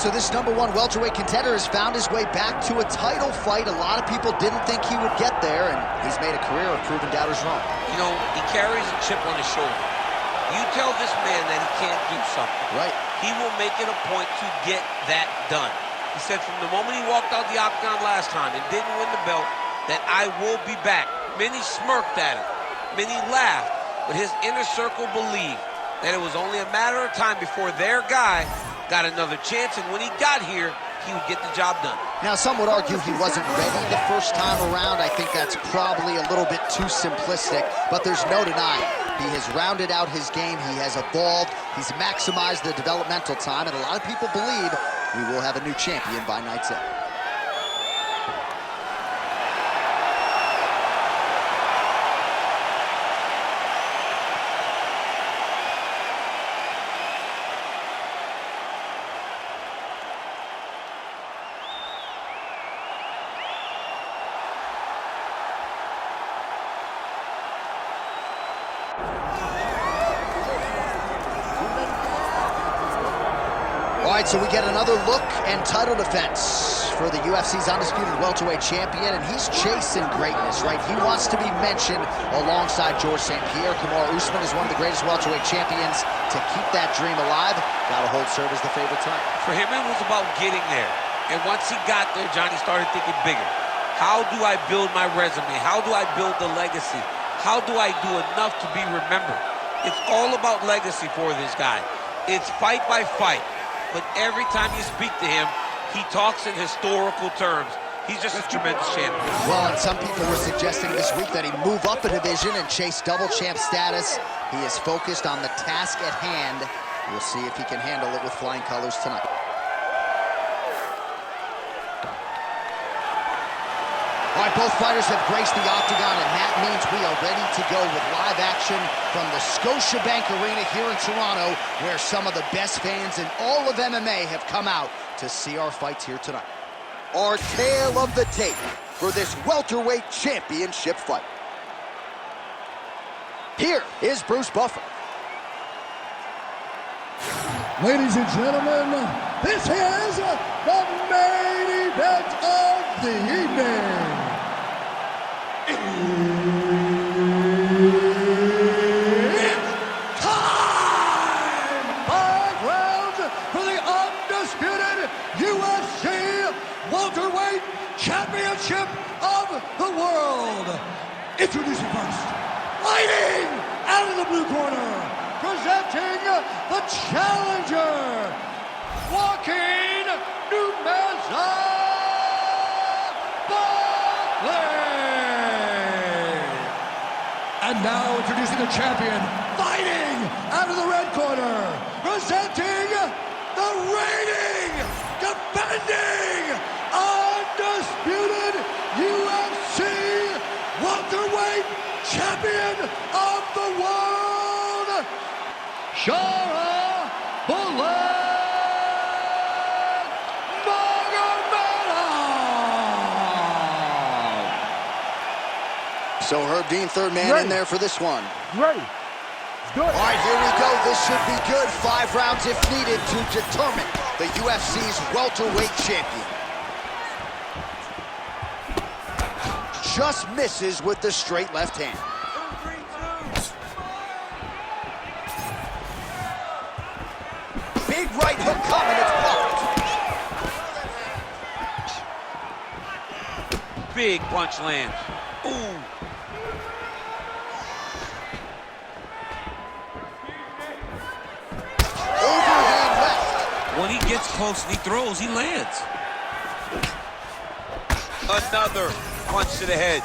so this #1 welterweight contender has found his way back to a title fight. A lot of people didn't think he would get there, and he's made a career of proving doubters wrong. You know, he carries a chip on his shoulder. You tell this man that he can't do something. Right. He will make it a point to get that done. He said from the moment he walked out the octagon last time and didn't win the belt, that I will be back. Many smirked at him. Many laughed. But his inner circle believed that it was only a matter of time before their guy got another chance, and when he got here, he would get the job done. Now, some would argue he wasn't ready the first time around. I think that's probably a little bit too simplistic, but there's no denying. He has rounded out his game. He has evolved. He's maximized the developmental time, and a lot of people believe we will have a new champion by night's end. All right, so we get another look and title defense for the UFC's undisputed welterweight champion, and he's chasing greatness, right? He wants to be mentioned alongside George St. Pierre. Kamaru Usman is one of the greatest welterweight champions. To keep that dream alive, gotta hold serve as the favorite tonight. For him, it was about getting there. And once he got there, Johnny started thinking bigger. How do I build my resume? How do I build the legacy? How do I do enough to be remembered? It's all about legacy for this guy. It's fight by fight. But every time you speak to him, he talks in historical terms. He's just a tremendous champion. Well, and some people were suggesting this week that he move up a division and chase double champ status. He is focused on the task at hand. We'll see if he can handle it with flying colors tonight. All right, both fighters have graced the octagon, and that means we are ready to go with live action from the Scotiabank Arena here in Toronto, where some of the best fans in all of MMA have come out to see our fights here tonight. Our tale of the tape for this welterweight championship fight. Here is Bruce Buffer. Ladies and gentlemen, this is the main event of the evening. It's time! 5 rounds for the undisputed UFC welterweight championship of the world. Introducing first, fighting out of the blue corner, presenting the challenger, Joaquin Buckley. And now introducing the champion, fighting out of the red corner, presenting the reigning, defending, undisputed UFC welterweight champion of the world, Sharaputdin Magomedov. So Herb Dean, third man in there for this one. Ready. Good. All right, here we go. This should be good. 5 rounds if needed to determine the UFC's welterweight champion. Just misses with the straight left hand. Big right hook coming, it's blocked. Big punch lands. Ooh. Overhand left. When he gets close and he throws, he lands. Another punch to the head.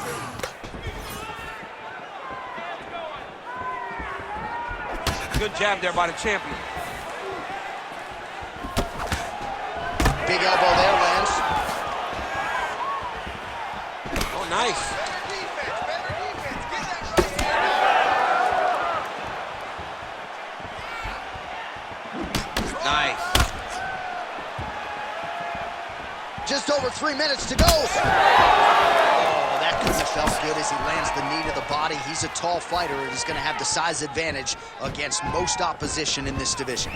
Good jab there by the champion. Big elbow there, lands. Oh, nice. Nice. Just over 3 minutes to go. Oh, that couldn't have felt good as he lands the knee to the body. He's a tall fighter and he's going to have the size advantage against most opposition in this division.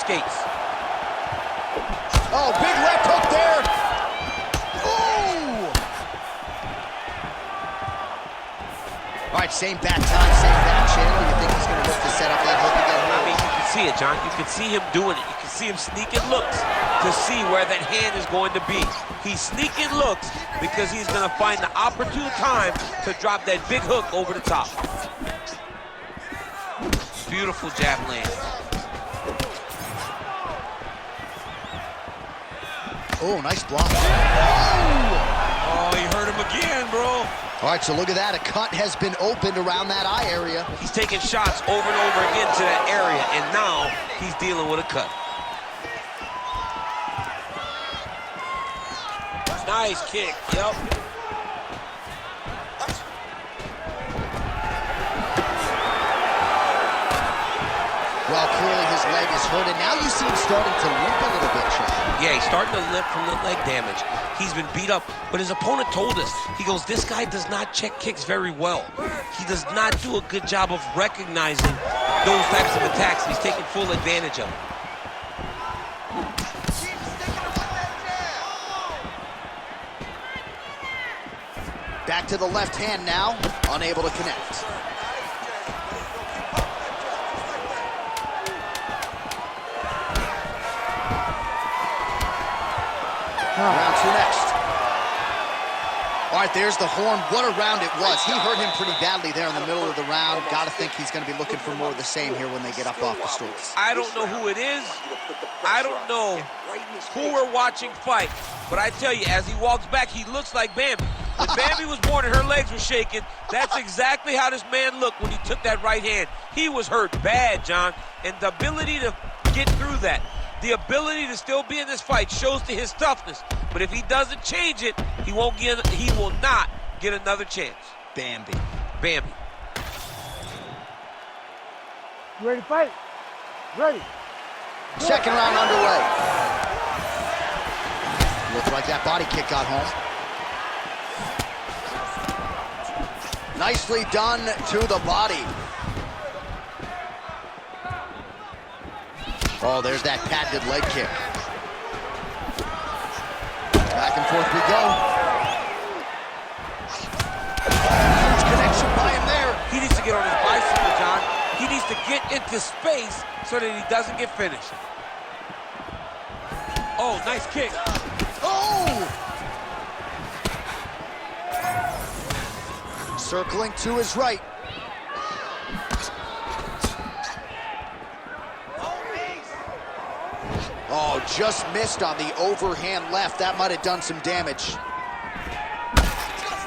skates. Oh, big left hook there. Ooh! All right, same back time, same back channel. You think he's going to look to set up that hook again? I mean, you can see it, John. You can see him doing it. You can see him sneaking looks to see where that hand is going to be. He's sneaking looks because he's going to find the opportune time to drop that big hook over the top. Beautiful jab land. Oh, nice block. Oh, he hurt him again, bro. All right, so look at that. A cut has been opened around that eye area. He's taking shots over and over again to that area, and now he's dealing with a cut. Nice kick, yep. Well, clearly his leg is hurt, and now you see him starting to limp a little bit, Sean. Yeah, he's starting to limp from the leg damage. He's been beat up, but his opponent told us, he goes, this guy does not check kicks very well. He does not do a good job of recognizing those types of attacks. He's taking full advantage of them. Back to the left hand now, unable to connect. Round two next. All right, there's the horn. What a round it was. He hurt him pretty badly there in the middle of the round. Got to think he's going to be looking for more of the same here when they get up off the stools. I don't know who it is. I don't know who we're watching fight. But I tell you, as he walks back, he looks like Bambi. When Bambi was born and her legs were shaking, that's exactly how this man looked when he took that right hand. He was hurt bad, John. And the ability to get through that, the ability to still be in this fight shows to his toughness. But if he doesn't change it, he will not get another chance. Bambi. Bambi. You ready to fight? Ready. Second round underway. Looks like that body kick got home. Nicely done to the body. Oh, there's that patented leg kick. Back and forth we go. Huge connection by him there. He needs to get on his bicycle, John. He needs to get into space so that he doesn't get finished. Oh, nice kick. Oh! Circling to his right. Oh, just missed on the overhand left. That might have done some damage.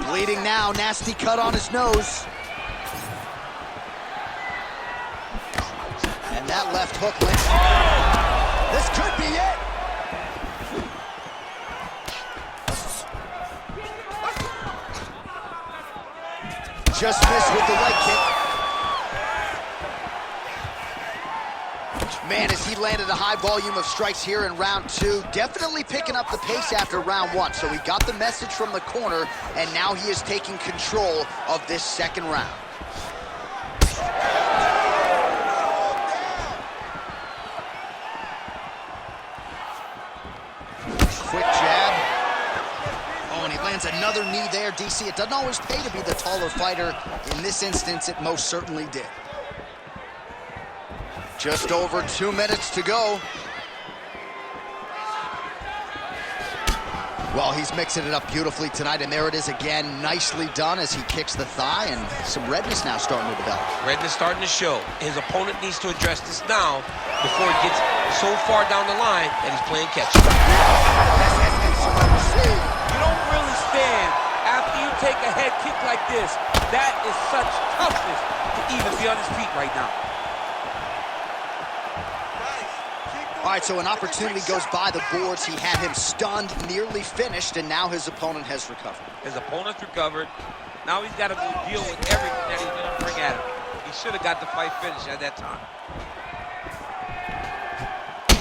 Bleeding now, nasty cut on his nose. And that left hook went. Oh! This could be it. Just missed with the leg kick. Man, as he landed a high volume of strikes here in round two, definitely picking up the pace after round one. So we got the message from the corner, and now he is taking control of this second round. Quick jab. Oh, and he lands another knee there, DC. It doesn't always pay to be the taller fighter. In this instance, it most certainly did. Just over 2 minutes to go. Well, he's mixing it up beautifully tonight, and there it is again. Nicely done as he kicks the thigh, and some redness now starting to develop. Redness starting to show. His opponent needs to address this now before it gets so far down the line that he's playing catch-up. You don't really stand after you take a head kick like this. That is such toughness to even be on his feet right now. All right, so an opportunity goes by the boards. He had him stunned, nearly finished, and now his opponent has recovered. His opponent's recovered. Now he's got to deal with everything that he's going to bring at him. He should have got the fight finished at that time.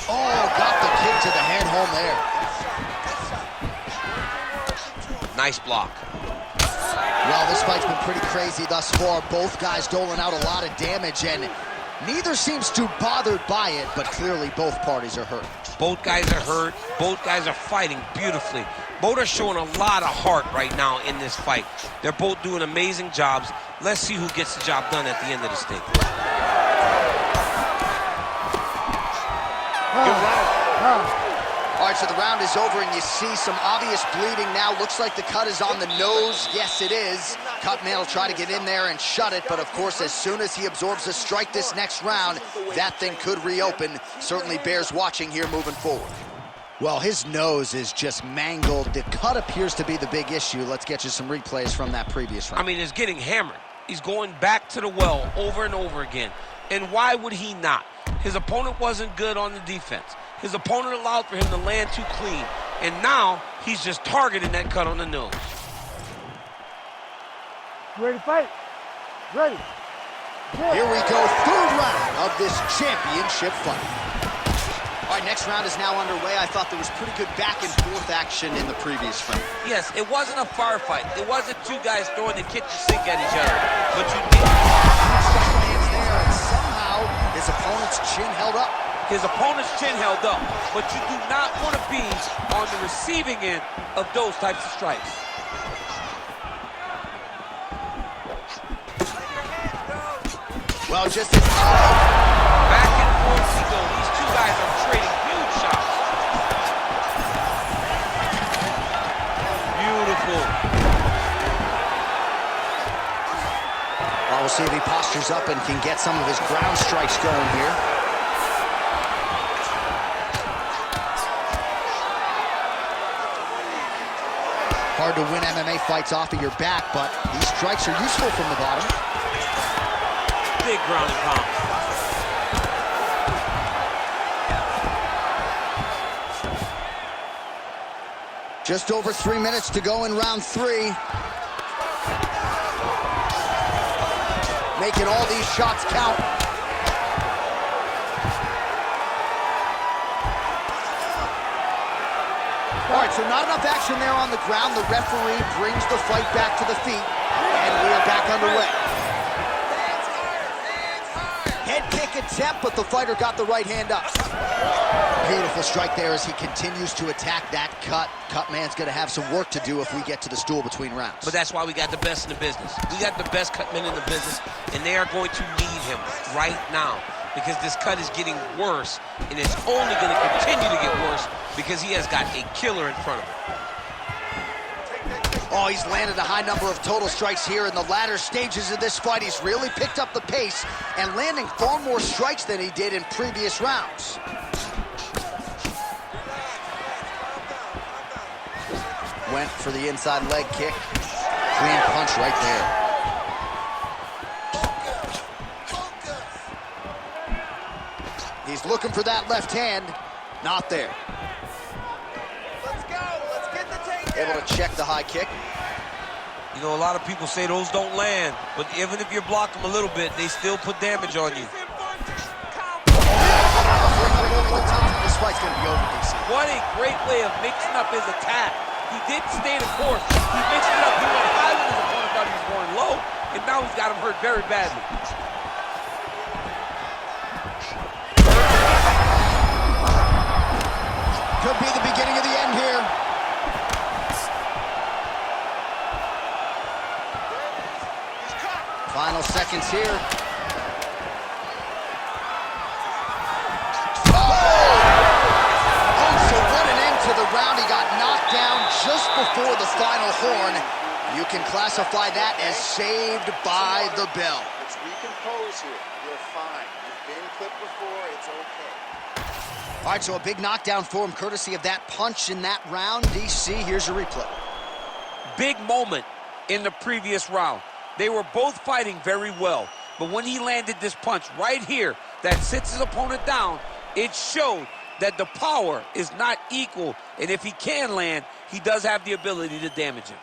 Oh, got the kick to the head home there. Nice block. Well, this fight's been pretty crazy thus far. Both guys doling out a lot of damage, and Neither seems too bothered by it, but clearly both parties are hurt. Both guys are hurt. Both guys are fighting beautifully. Both are showing a lot of heart right now in this fight. They're both doing amazing jobs. Let's see who gets the job done at the end of the stick. Good round. All right, so the round is over, and you see some obvious bleeding now. Looks like the cut is on the nose. Yes, it is. Cutman will try to get in there and shut it, but of course, as soon as he absorbs a strike this next round, that thing could reopen. Certainly bears watching here moving forward. Well, his nose is just mangled. The cut appears to be the big issue. Let's get you some replays from that previous round. I mean, it's getting hammered. He's going back to the well over and over again. And why would he not? His opponent wasn't good on the defense. His opponent allowed for him to land too clean. And now, he's just targeting that cut on the nose. Ready to fight? Ready. Here we go, third round of this championship fight. All right, next round is now underway. I thought there was pretty good back and forth action in the previous fight. Yes, it wasn't a firefight. It wasn't two guys throwing the kitchen sink at each other. But you did. Hands there, and somehow his opponent's chin held up. His opponent's chin held up, but you do not want to be on the receiving end of those types of strikes. Well, just as back and forth we go. These two guys are trading huge shots. Beautiful. Well, we'll see if he postures up and can get some of his ground strikes going here. Hard to win MMA fights off of your back, but these strikes are useful from the bottom. Big ground and pound. Just over 3 minutes to go in round 3. Making all these shots count. All right, so not enough action there on the ground. The referee brings the fight back to the feet, and we are back underway. Head kick attempt, but the fighter got the right hand up. Beautiful strike there as he continues to attack that cut. Cutman's going to have some work to do if we get to the stool between rounds. But that's why we got the best in the business. We got the best cutmen in the business, and they are going to need him right now because this cut is getting worse, and it's only going to continue to get worse because he has got a killer in front of him. Oh, he's landed a high number of total strikes here in the latter stages of this fight. He's really picked up the pace and landing far more strikes than he did in previous rounds. Went for the inside leg kick. Clean punch right there. He's looking for that left hand. Not there. Let's go. Let's get the takedown. Able to check the high kick. You know, a lot of people say those don't land, but even if you block them a little bit, they still put damage on you. This fight's gonna be over, DC. What a great way of mixing up his attack. He didn't stay the course. He mixed it up. He went high when his opponent thought he was going low, and now he's got him hurt very badly. Could be the beginning of the end here. Final seconds here. The round, he got knocked down just before the final horn. You can classify that as saved by the bell. Let's recompose here. You're fine. You've been clipped before. It's okay. All right, so a big knockdown for him, courtesy of that punch in that round. DC, here's your replay. Big moment in the previous round. They were both fighting very well, but when he landed this punch right here that sits his opponent down, it showed that the power is not equal, and if he can land, he does have the ability to damage him.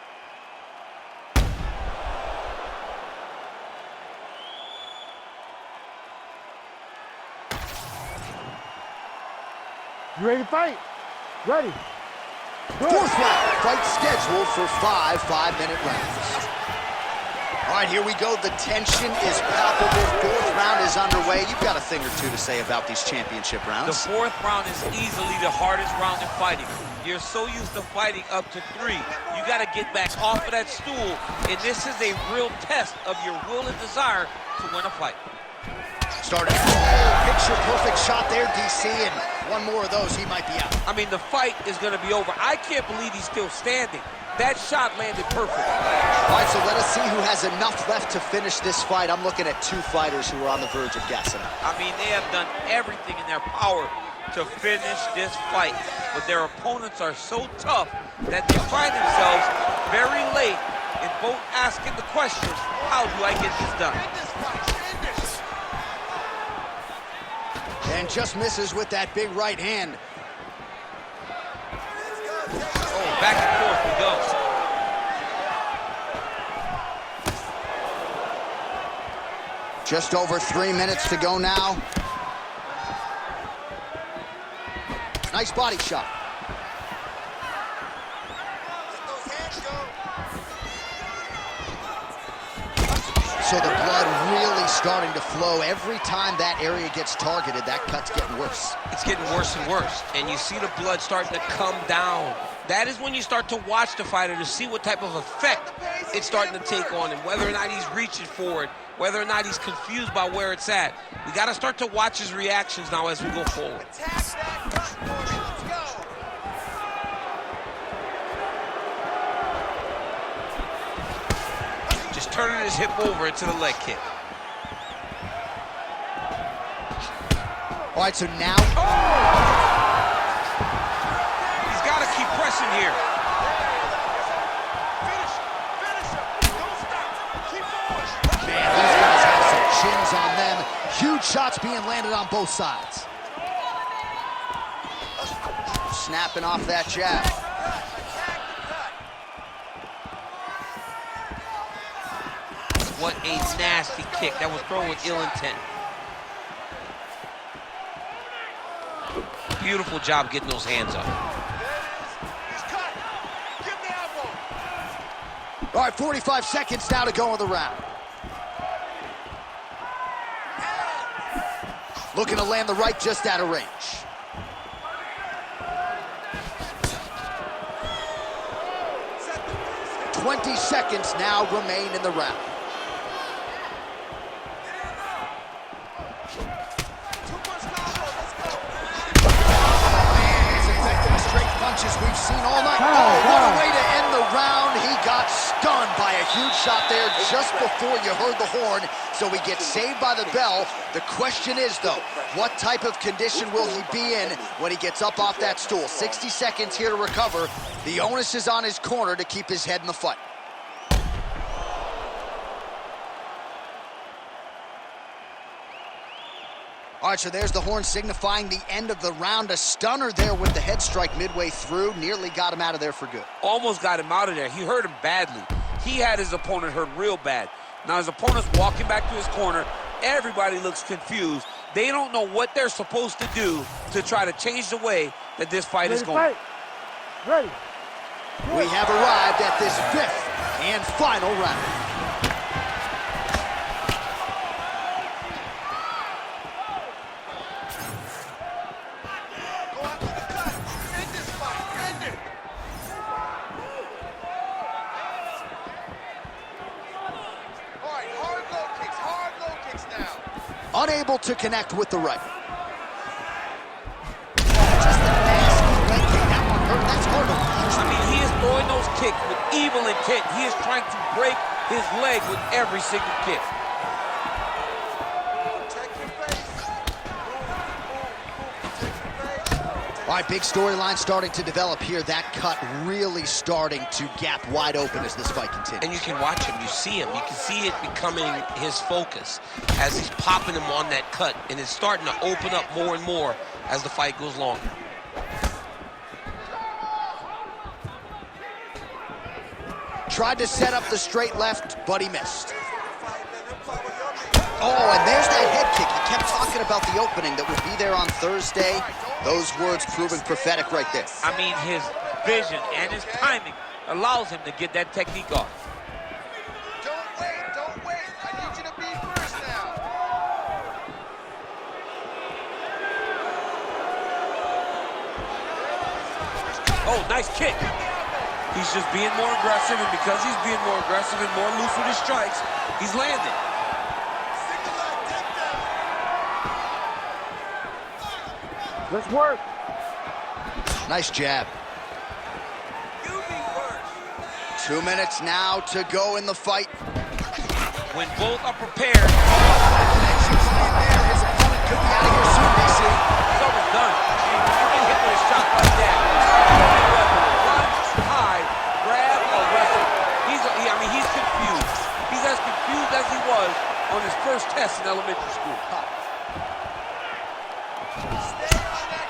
You ready to fight? Ready. Fourth round, fight scheduled for 5 5-minute rounds. All right, here we go. The tension is palpable. Fourth round is underway. You've got a thing or two to say about these championship rounds. The fourth round is easily the hardest round in fighting. You're so used to fighting up to 3. You got to get back off of that stool, and this is a real test of your will and desire to win a fight. Started picture-perfect shot there, DC, and one more of those, he might be out. I mean, the fight is going to be over. I can't believe he's still standing. That shot landed perfect. All right, so let us see who has enough left to finish this fight. I'm looking at 2 fighters who are on the verge of gassing out. I mean, they have done everything in their power to finish this fight, but their opponents are so tough that they find themselves very late in both asking the question, how do I get this done? And just misses with that big right hand. Oh, back and forth we go. Just over 3 minutes to go now. Nice body shot. So the blood really starting to flow. Every time that area gets targeted, that cut's getting worse. It's getting worse and worse, and you see the blood starting to come down. That is when you start to watch the fighter to see what type of effect it's starting to take on him, whether or not he's reaching for it, whether or not he's confused by where it's at. We got to start to watch his reactions now as we go forward. Just turning his hip over into the leg kick. All right, so now... He's got to keep pressing here. Man, these guys have some chins on them. Huge shots being landed on both sides. Snapping off that jab. What a nasty kick. That was thrown with ill intent. Beautiful job getting those hands up. All right, 45 seconds now to go in the round. Looking to land the right just out of range. "20 seconds now remain in the round. Punches we've seen all night. Oh, what a way to end the round. He got stunned by a huge shot there just before you heard the horn, so he gets saved by the bell. The question is, though, what type of condition will he be in when he gets up off that stool? 60 seconds here to recover. The onus is on his corner to keep his head in the fight. All right, so there's the horn signifying the end of the round. A stunner there with the head strike midway through. Nearly got him out of there for good. Almost got him out of there. He hurt him badly. He had his opponent hurt real bad. Now his opponent's walking back to his corner. Everybody looks confused. They don't know what they're supposed to do to try to change the way that this fight is going. Ready. We have arrived at this 5th and final round. Unable to connect with the right. Just a nasty leg kick. That one hurt. That's hard to watch. I mean, he is throwing those kicks with evil intent. He is trying to break his leg with every single kick. All right, big storyline starting to develop here. That cut really starting to gap wide open as this fight continues. And you can watch him, you see him. You can see it becoming his focus as he's popping him on that cut, and it's starting to open up more and more as the fight goes longer. Tried to set up the straight left, but he missed. Oh, and there's that head kick. He kept talking about the opening that would be there on Thursday. Those words proving prophetic right there. I mean, his vision and his timing allows him to get that technique off. Don't wait, don't Oh, nice kick. He's just being more aggressive, and because he's being more aggressive and more loose with his strikes, he's landing. Let's work. Nice jab. 2 minutes now to go in the fight. When both are prepared, Connections in there. His opponent could be out of here soon, DC. it's almost done. You can hit with a shot like that. Run, hide, grab, or wrestle. He's confused. He's as confused as he was on his first test in elementary school.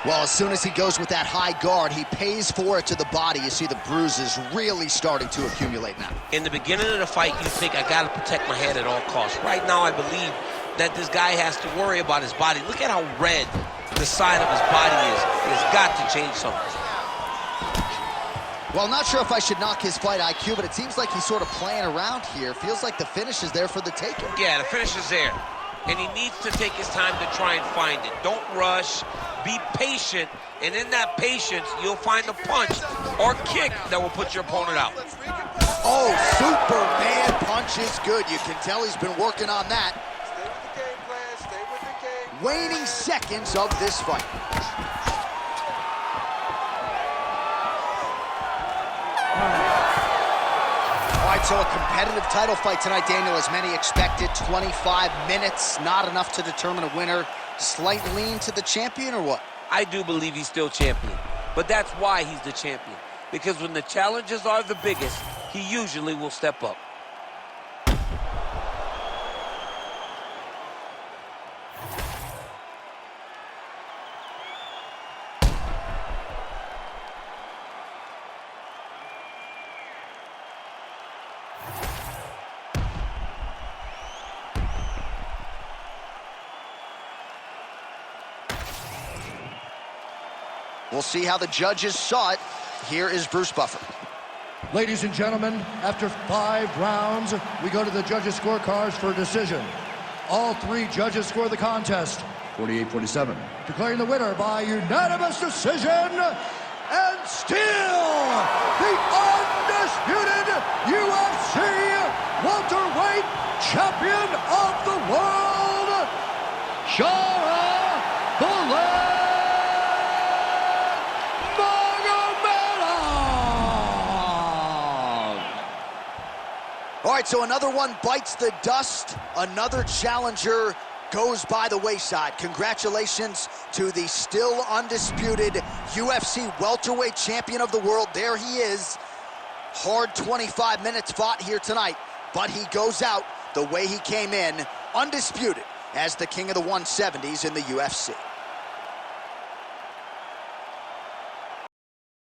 Well, as soon as he goes with that high guard, he pays for it to the body. You see the bruises really starting to accumulate now. In the beginning of the fight, you think, I got to protect my head at all costs. Right now, I believe that this guy has to worry about his body. Look at how red the side of his body is. He's got to change something. Well, not sure if I should knock his fight IQ, but it seems like he's sort of playing around here. Feels like the finish is there for the taking. Yeah, the finish is there. And he needs to take his time to try and find it. Don't rush. Be patient. And in that patience, you'll find a punch or kick that will put your opponent out. Oh, Superman punch is good. You can tell he's been working on that. Stay with the game plan. Stay with the game. Waning seconds of this fight. All right, so a competitive title fight tonight, Daniel, as many expected. 25 minutes, not enough to determine a winner. Slight lean to the champion, or what? I do believe he's still champion. But that's why he's the champion. Because when the challenges are the biggest, he usually will step up. We'll see how the judges saw it. Here is Bruce Buffer. Ladies and gentlemen, after 5 rounds, we go to the judges' scorecards for a decision. All 3 judges score the contest, 48-47. Declaring the winner by unanimous decision, and still the undisputed UFC welterweight champion of the world, Sharaputdin Magomedov. All right, so another one bites the dust. Another challenger goes by the wayside. Congratulations to the still undisputed UFC welterweight champion of the world. There he is. Hard 25 minutes fought here tonight, but he goes out the way he came in, undisputed as the king of the 170s in the UFC.